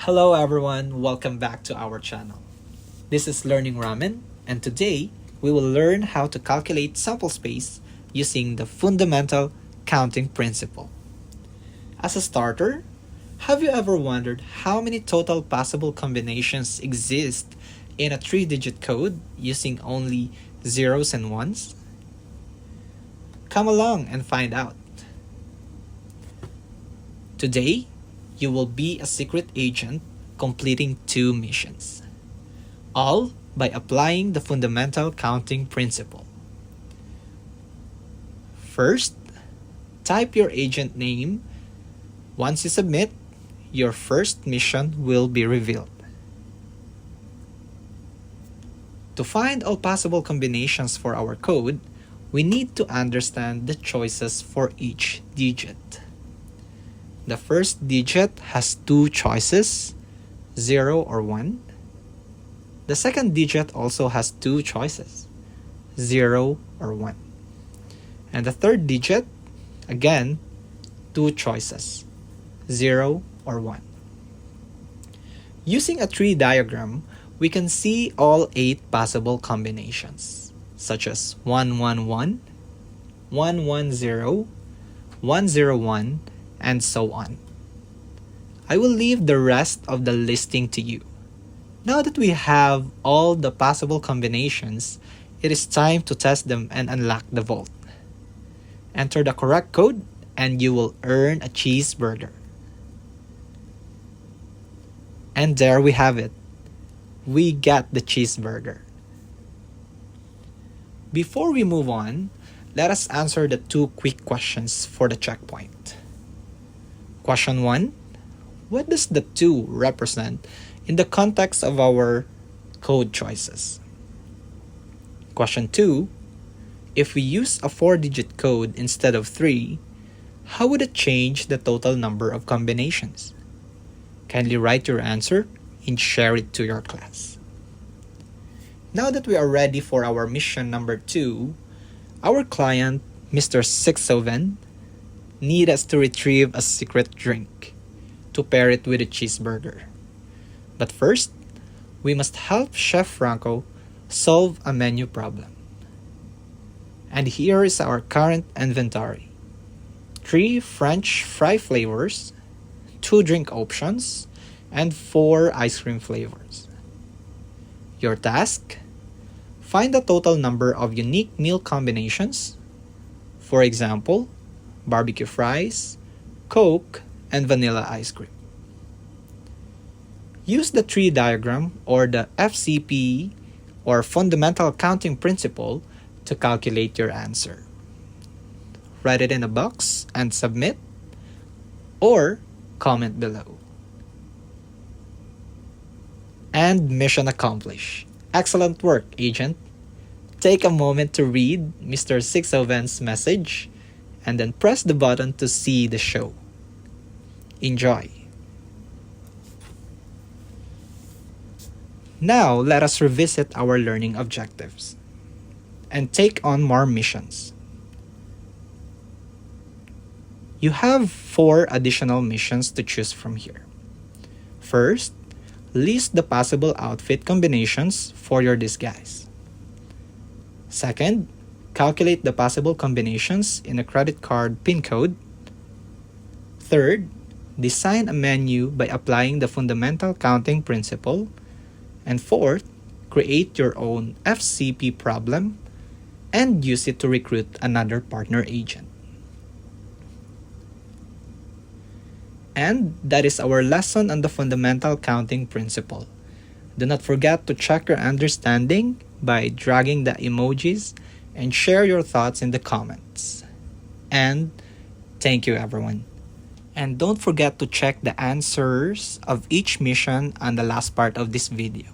Hello everyone, welcome back to our channel. This is Learning Ramen, and today we will learn how to calculate sample space using the fundamental counting principle. As a starter, have you ever wondered how many total possible combinations exist in a 3-digit code using only zeros and ones? Come along and find out. Today, you will be a secret agent completing 2 missions, all by applying the fundamental counting principle. First, type your agent name. Once you submit, your first mission will be revealed. To find all possible combinations for our code, we need to understand the choices for each digit. The first digit has 2 choices, 0 or 1. The second digit also has 2 choices, 0 or 1. And the third digit, again, 2 choices, 0 or 1. Using a tree diagram, we can see all 8 possible combinations, such as 111, 110, 101, and so on. I will leave the rest of the listing to you. Now that we have all the possible combinations, it is time to test them and unlock the vault. Enter the correct code and you will earn a cheeseburger. And there we have it. We got the cheeseburger. Before we move on, let us answer the 2 quick questions for the checkpoint. Question 1. What does the 2 represent in the context of our code choices? Question 2. If we use a 4-digit code instead of 3, how would it change the total number of combinations? Kindly write your answer and share it to your class. Now that we are ready for our mission number 2, our client, Mr. 607, need us to retrieve a secret drink to pair it with a cheeseburger. But first, we must help Chef Franco solve a menu problem. And here is our current inventory. 3 French fry flavors, 2 drink options, and 4 ice cream flavors. Your task? Find the total number of unique meal combinations. For example, barbecue fries, Coke, and vanilla ice cream. Use the tree diagram or the FCP or fundamental counting principle to calculate your answer. Write it in a box and submit, or comment below. And mission accomplished. Excellent work, agent. Take a moment to read Mr. 607's message and then press the button to see the show. Enjoy! Now, let us revisit our learning objectives and take on more missions. You have 4 additional missions to choose from here. First, list the possible outfit combinations for your disguise. Second, calculate the possible combinations in a credit card PIN code. Third, design a menu by applying the fundamental counting principle. And fourth, create your own FCP problem and use it to recruit another partner agent. And that is our lesson on the fundamental counting principle. Do not forget to check your understanding by dragging the emojis and share your thoughts in the comments. And thank you everyone. And don't forget to check the answers of each mission on the last part of this video.